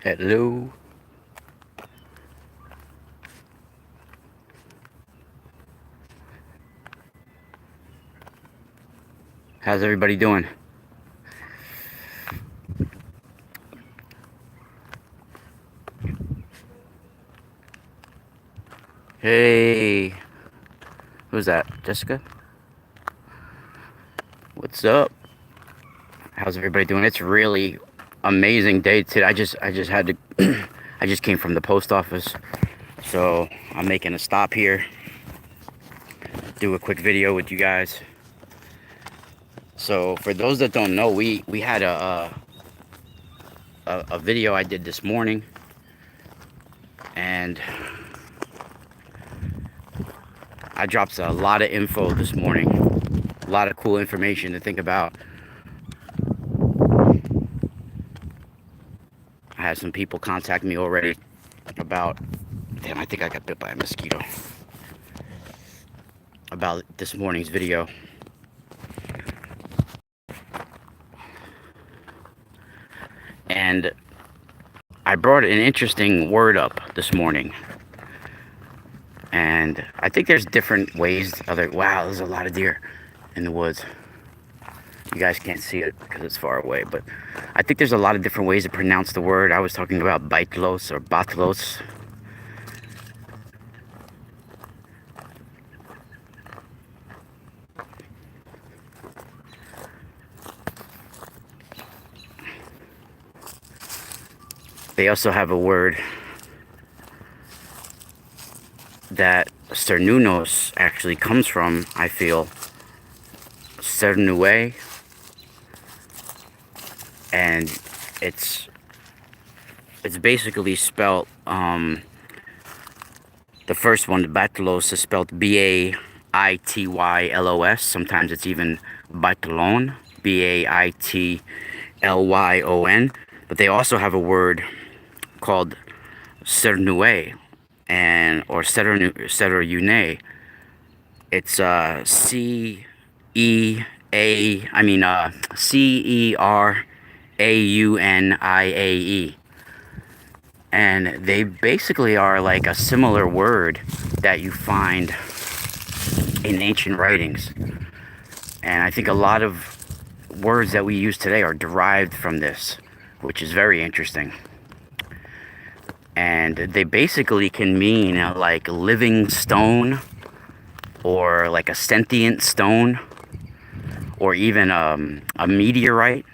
Hello. How's everybody doing? Hey. Who's that? Jessica? What's up? How's everybody doing? It's really amazing day today. I just had to I just came from the post office. So, I'm making a stop here. Do a quick video with you guys. So, for those that don't know, we had a video I did this morning, and I dropped a lot of info this morning. A lot of cool information to think about. I had some people contact me already about, damn, I think I got bit by a mosquito, about this morning's video. And I brought an interesting word up this morning. And I think there's different ways. Wow, there's a lot of deer in the woods. You guys can't see it because it's far away, but I think there's a lot of different ways to pronounce the word. I was talking about Baitylos or Baitylos. They also have a word that Cernunnos actually comes from, I feel. Cernue. And it's basically spelled, the first one, the Baitylos, is spelled B-A-I-T-Y-L-O-S. Sometimes it's even Baitlon, B-A-I-T-L-Y-O-N. But they also have a word called Cernue, or Cerune. It's Cereuniae. And they basically are like a similar word that you find in ancient writings. And I think a lot of words that we use today are derived from this, which is very interesting. And they basically can mean like living stone, or like a sentient stone, or even a meteorite,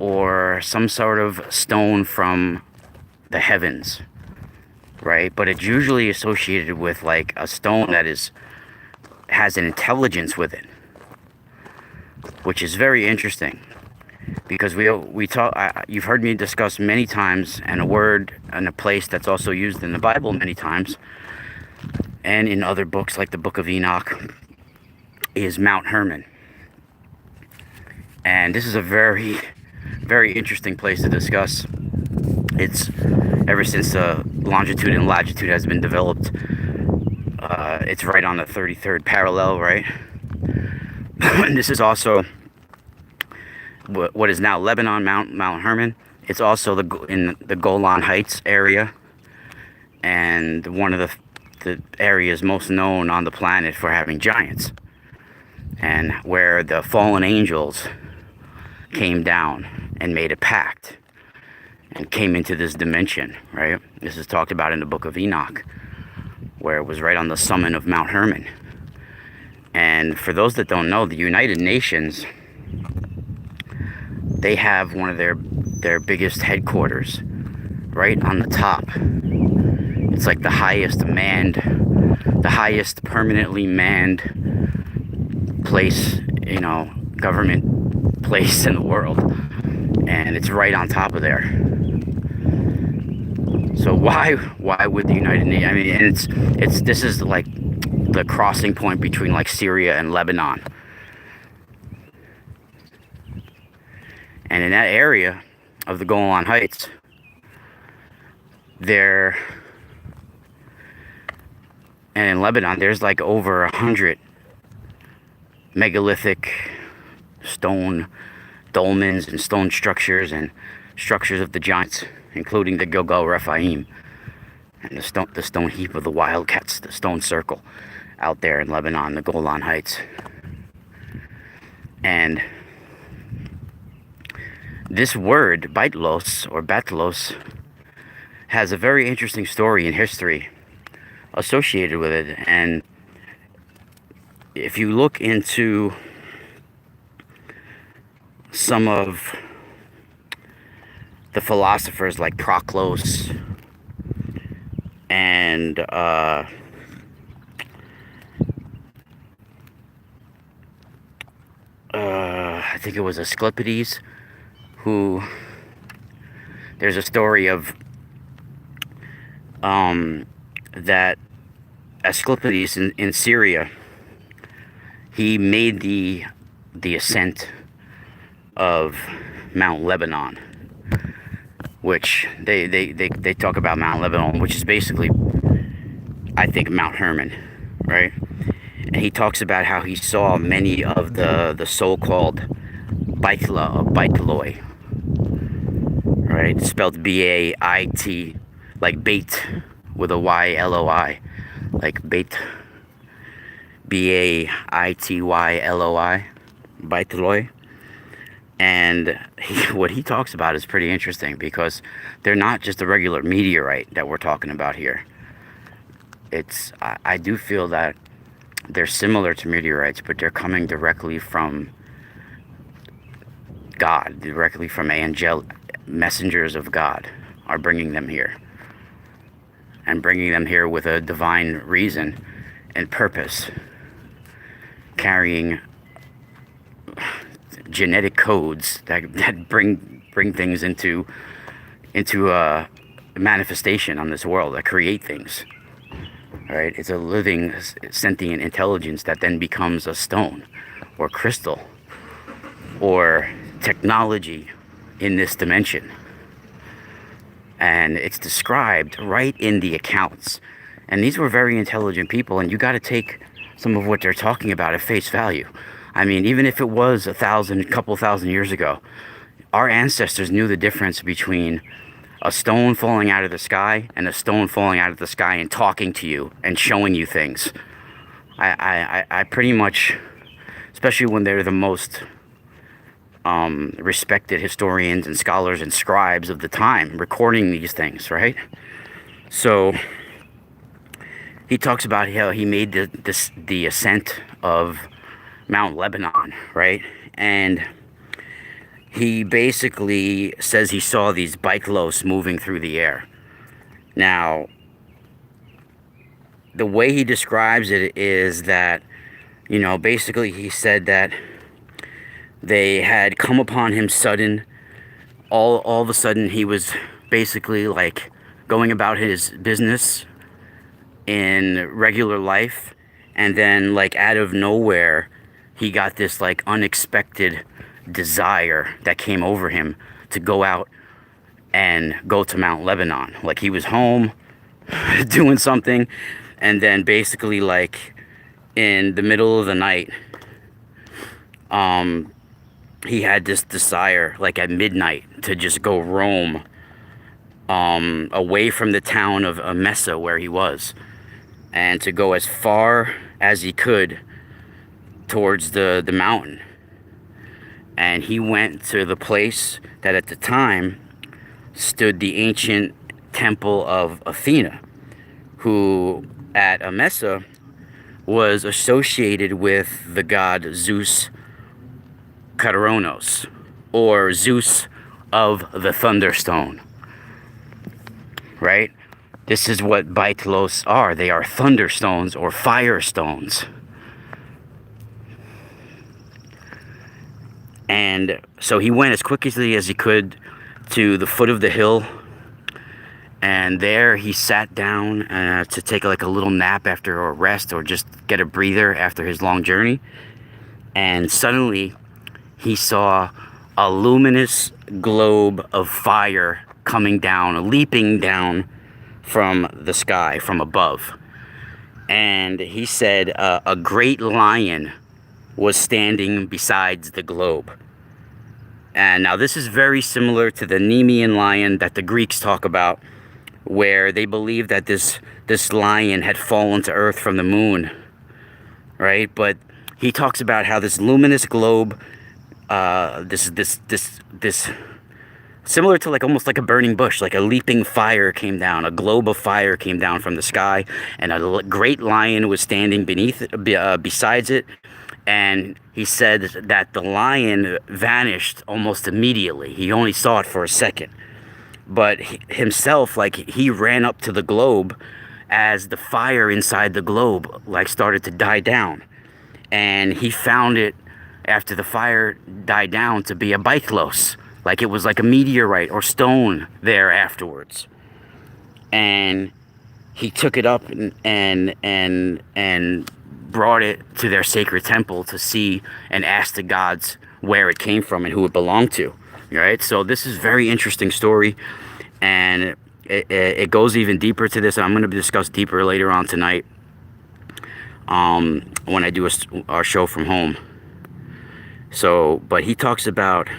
or some sort of stone from the heavens, right? But it's usually associated with like a stone that has an intelligence with it, which is very interesting, because we talk. You've heard me discuss many times, and a word and a place that's also used in the Bible many times, and in other books like the Book of Enoch, is Mount Hermon. And this is a very, very interesting place to discuss. It's, ever since the longitude and latitude has been developed, it's right on the 33rd parallel, right? And this is also what is now Lebanon, Mount Hermon. It's also in the Golan Heights area, and one of the areas most known on the planet for having giants, and where the fallen angels came down and made a pact and came into this dimension, right? This is talked about in the Book of Enoch, where it was right on the summit of Mount Hermon. And for those that don't know, the United Nations, they have one of their biggest headquarters right on the top. It's like the highest permanently manned place, government place in the world. And it's right on top of there. So why would the United Nations, I mean, and this is like the crossing point between like Syria and Lebanon. And in that area of the Golan Heights, and in Lebanon, there's like over 100 megalithic stone dolmens and stone structures and structures of the giants, including the Gilgal Rephaim and the stone heap of the wildcats, the stone circle out there in Lebanon, the Golan Heights. And this word, Baitylos or Baitylos, has a very interesting story in history associated with it. And if you look into some of the philosophers like Proclus and I think it was Asclepiades, who there's a story of that Asclepiades in Syria, he made the ascent of Mount Lebanon, which they talk about Mount Lebanon, which is basically, I think, Mount Hermon, right? And he talks about how he saw many of the so-called Baityla or Baityloi, right? Spelled B-A-I-T, like bait with a Y-L-O-I, like bait, B-A-I-T-Y-L-O-I, Baityloi. And what he talks about is pretty interesting, because they're not just a regular meteorite that we're talking about here. I do feel that they're similar to meteorites, but they're coming directly from God, directly from messengers of God are bringing them here. And bringing them here with a divine reason and purpose, carrying genetic codes that bring things into manifestation on this world, that create things. Right? It's a living, sentient intelligence that then becomes a stone or crystal or technology in this dimension. And it's described right in the accounts. And these were very intelligent people, and you got to take some of what they're talking about at face value. I mean, even if it was a couple thousand years ago, our ancestors knew the difference between a stone falling out of the sky and a stone falling out of the sky and talking to you and showing you things. I pretty much, especially when they're the most respected historians and scholars and scribes of the time, recording these things, right? So he talks about how he made the ascent of Mount Lebanon, right? And he basically says he saw these Baitylos moving through the air. Now, the way he describes it is that, basically he said that they had come upon him sudden. All of a sudden, he was basically like going about his business in regular life, and then like out of nowhere, he got this like unexpected desire that came over him to go out and go to Mount Lebanon. Like he was home doing something, and then basically like in the middle of the night, he had this desire like at midnight to just go roam away from the town of Emesa where he was, and to go as far as he could towards the mountain. And he went to the place that at the time stood the ancient temple of Athena, who at Emesa was associated with the god Zeus Kataronos, or Zeus of the thunderstone, right? This is what Baitylos are. They are thunderstones or firestones. And so he went as quickly as he could to the foot of the hill, and there he sat down to take like a little nap after a rest, or just get a breather after his long journey. And suddenly he saw a luminous globe of fire coming down, leaping down from the sky, from above. And he said a great lion was standing beside the globe. And now this is very similar to the Nemean lion that the Greeks talk about, where they believe that this lion had fallen to earth from the moon, right? But he talks about how this luminous globe, this similar to like almost like a burning bush, like a leaping fire came down, a globe of fire came down from the sky, and a great lion was standing besides it. And he said that the lion vanished almost immediately. He only saw it for a second. But himself, like, he ran up to the globe as the fire inside the globe, like, started to die down. And he found it, after the fire died down, to be a Baitylos. Like, it was like a meteorite or stone there afterwards. And he took it up and brought it to their sacred temple to see and ask the gods where it came from and who it belonged to. Right? So this is a very interesting story, and it goes even deeper to this, and I'm going to discuss deeper later on tonight when I do our show from home. So, but he talks about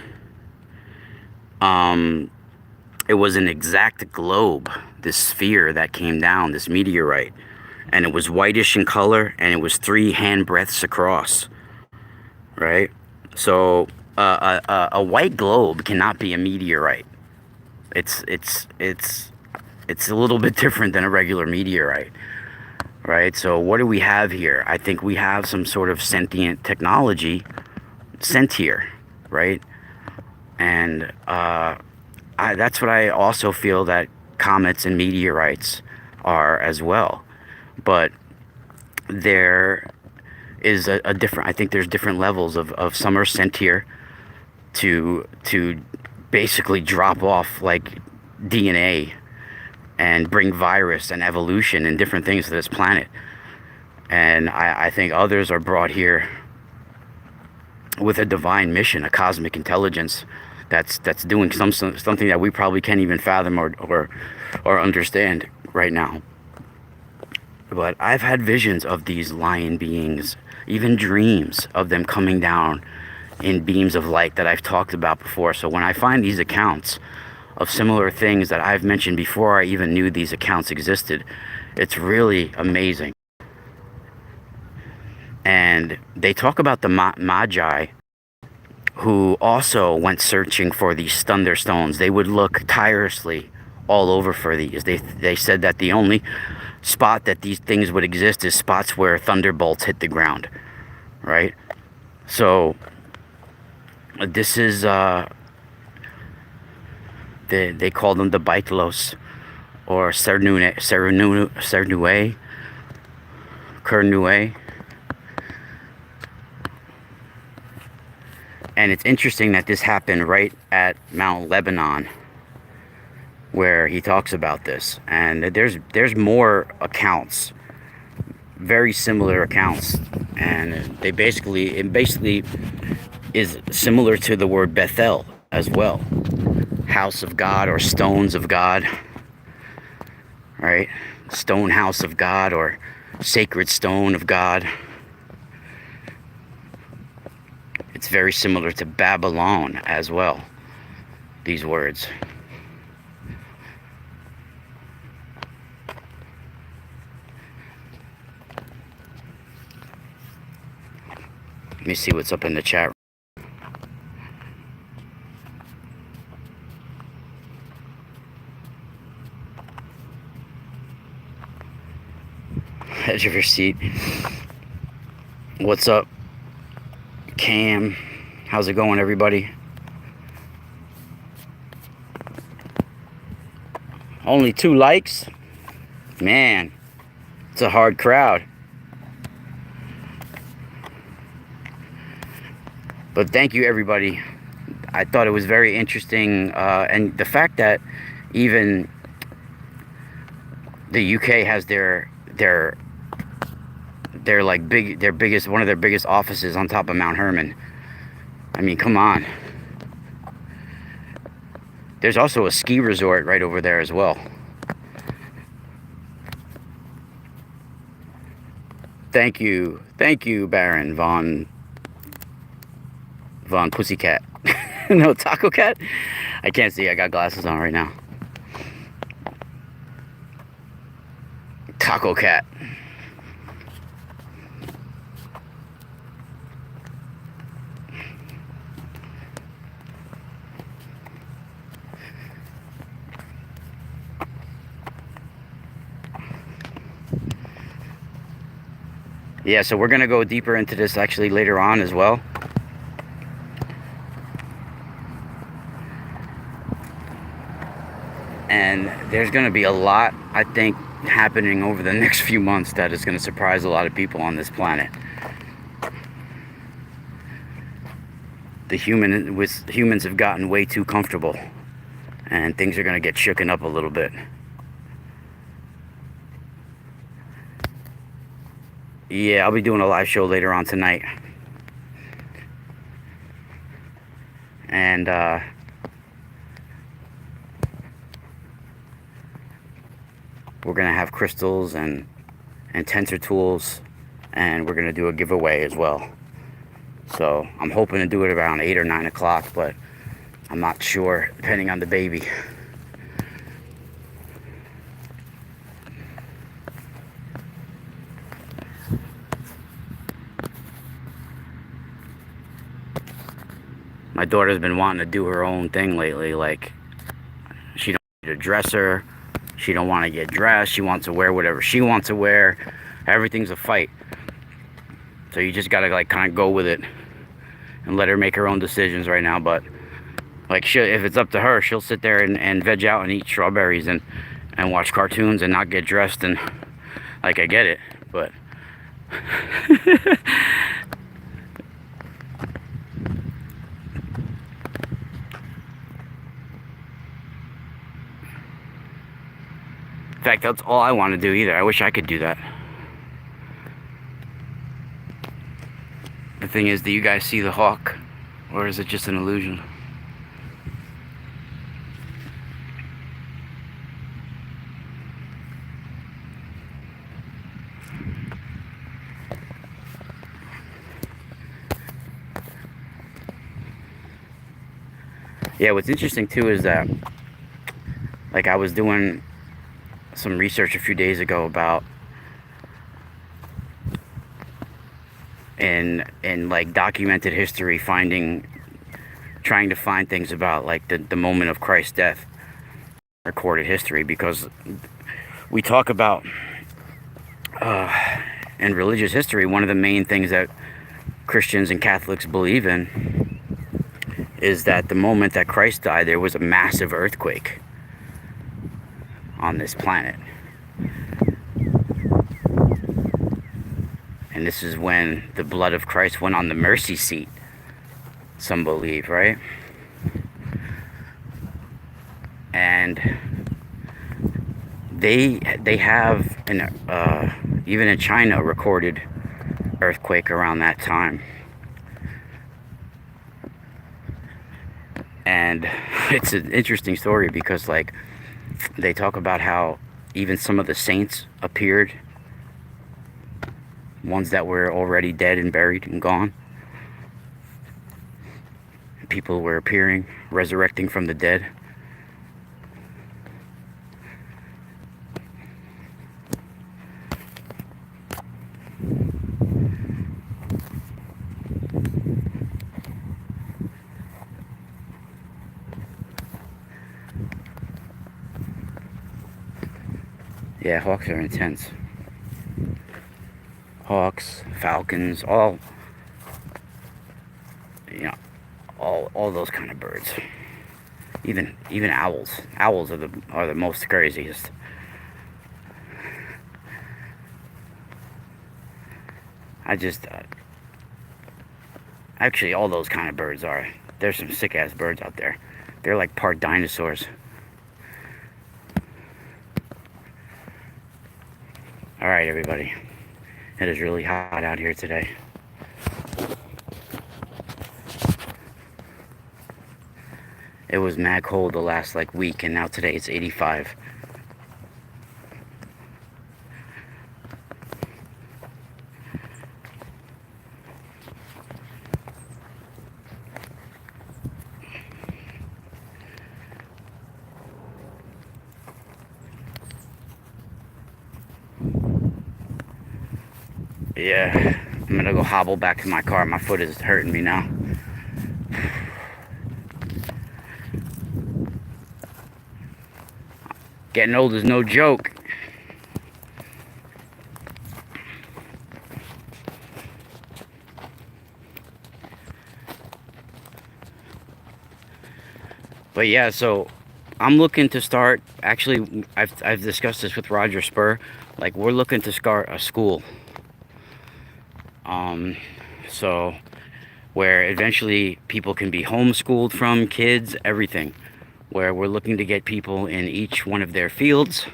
it was an exact globe, this sphere that came down, this meteorite, and it was whitish in color, and it was 3 handbreadths across, right? So a white globe cannot be a meteorite. It's a little bit different than a regular meteorite, right? So what do we have here? I think we have some sort of sentient technology sent here, right? And that's what I also feel that comets and meteorites are as well. But there is a different, I think there's different levels of some are sent here to basically drop off like DNA and bring virus and evolution and different things to this planet. And I think others are brought here with a divine mission, a cosmic intelligence that's doing something that we probably can't even fathom or understand right now. But I've had visions of these lion beings, even dreams of them coming down in beams of light that I've talked about before. So when I find these accounts of similar things that I've mentioned before I even knew these accounts existed, it's really amazing. And they talk about the Magi, who also went searching for these thunderstones. They would look tirelessly all over for these. They said that the only spot that these things would exist is spots where thunderbolts hit the ground, right? So this is they call them the Baitylos, or Kernue. And it's interesting that this happened right at Mount Lebanon, where he talks about this. And there's more accounts, very similar accounts, and it basically is similar to the word Bethel as well, house of God or stones of God, right? Stone house of God or sacred stone of God. It's very similar to Babylon as well, these words. Let me see what's up in the chat. Edge of your seat. What's up, Cam? How's it going, everybody? Only 2 likes? Man, it's a hard crowd. But thank you, everybody. I thought it was very interesting, and the fact that even the UK has their biggest, one of their biggest offices on top of Mount Hermon. I mean, come on. There's also a ski resort right over there as well. Thank you, Baron Von Pussycat. No, Taco Cat? I can't see. I got glasses on right now. Taco Cat. Yeah, so we're going to go deeper into this actually later on as well. And there's going to be a lot, I think, happening over the next few months that is going to surprise a lot of people on this planet. Humans have gotten way too comfortable, and things are going to get shooken up a little bit. Yeah, I'll be doing a live show later on tonight. And we're going to have crystals and tensor tools, and we're going to do a giveaway as well. So I'm hoping to do it around 8 or 9 o'clock, but I'm not sure, depending on the baby. My daughter's been wanting to do her own thing lately. Like, she don't need a dresser. She don't want to get dressed. She wants to wear whatever she wants to wear. Everything's a fight. So you just gotta like kind of go with it and let her make her own decisions right now. But like, if it's up to her, she'll sit there and veg out and eat strawberries and watch cartoons and not get dressed. And like, I get it, but in fact, that's all I want to do either. I wish I could do that. The thing is, do you guys see the hawk? Or is it just an illusion? Yeah, what's interesting too is that, like, I was doing some research a few days ago about in like documented history, trying to find things about like the moment of Christ's death, recorded history, because we talk about in religious history, one of the main things that Christians and Catholics believe in is that the moment that Christ died, there was a massive earthquake on this planet. And this is when the blood of Christ went on the mercy seat, some believe, right? And they have even in China, a recorded earthquake around that time. And it's an interesting story because, like, they talk about how even some of the saints appeared, ones that were already dead and buried and gone. People were appearing, resurrecting from the dead. Yeah, hawks are intense. Hawks, falcons, all, you know, all those kind of birds. Even owls. Owls are the most craziest. Actually, all those kind of birds are. There's some sick ass birds out there. They're like part dinosaurs. Alright, everybody. It is really hot out here today. It was mad cold the last like week, and now today it's 85. Yeah, I'm gonna go hobble back to my car. My foot is hurting me now. Getting old is no joke. But yeah, so I'm looking to start, actually, I've discussed this with Roger Spur, like we're looking to start a school. So where eventually people can be homeschooled from, kids, everything. Where we're looking to get people in each one of their fields,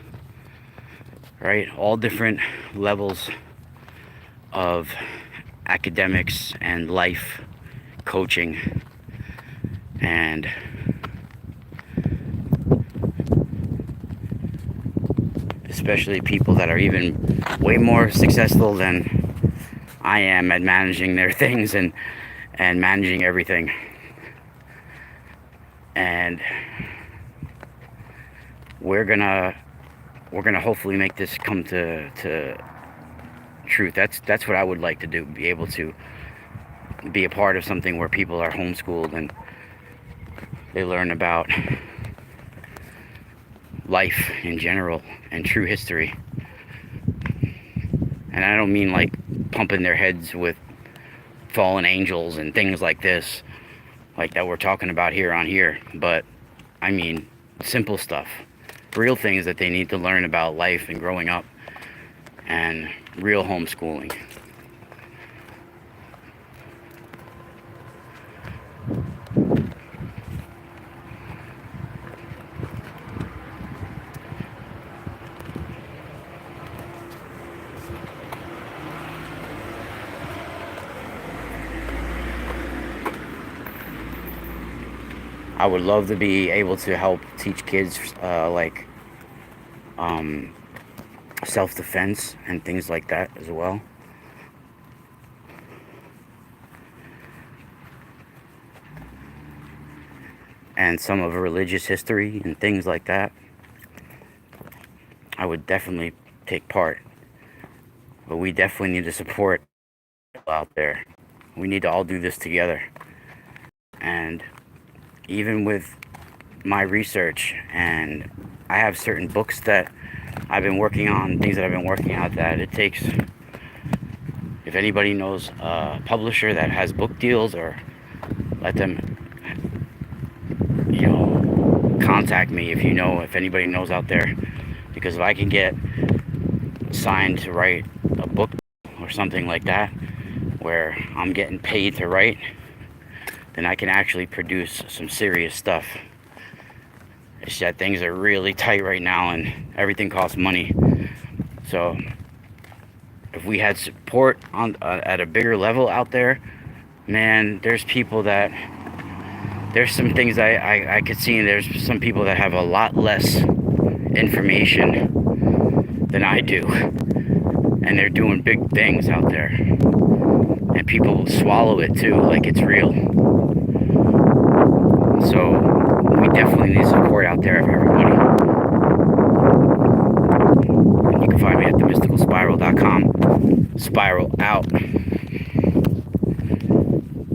right? All different levels of academics and life coaching, and especially people that are even way more successful than I am at managing their things and managing everything. And we're gonna hopefully make this come to truth. That's what I would like to do, be able to be a part of something where people are homeschooled and they learn about life in general and true history. And I don't mean like pumping their heads with fallen angels and things like this, like that we're talking about here on here, but I mean simple stuff, real things that they need to learn about life and growing up, and real homeschooling. I would love to be able to help teach kids self-defense and things like that as well. And some of religious history and things like that. I would definitely take part. But we definitely need to support people out there. We need to all do this together. And even with my research, and I have certain books that I've been working on, things that I've been working on, that it takes, if anybody knows a publisher that has book deals, or let them, contact me if anybody knows out there, because if I can get signed to write a book or something like that where I'm getting paid to write, then I can actually produce some serious stuff. It's that things are really tight right now and everything costs money. So if we had support on at a bigger level out there, man, there's people that, there's some things I could see, and there's some people that have a lot less information than I do, and they're doing big things out there, and people swallow it too like it's real. So we definitely need support out there of everybody. And you can find me at themysticalspiral.com. Spiral out.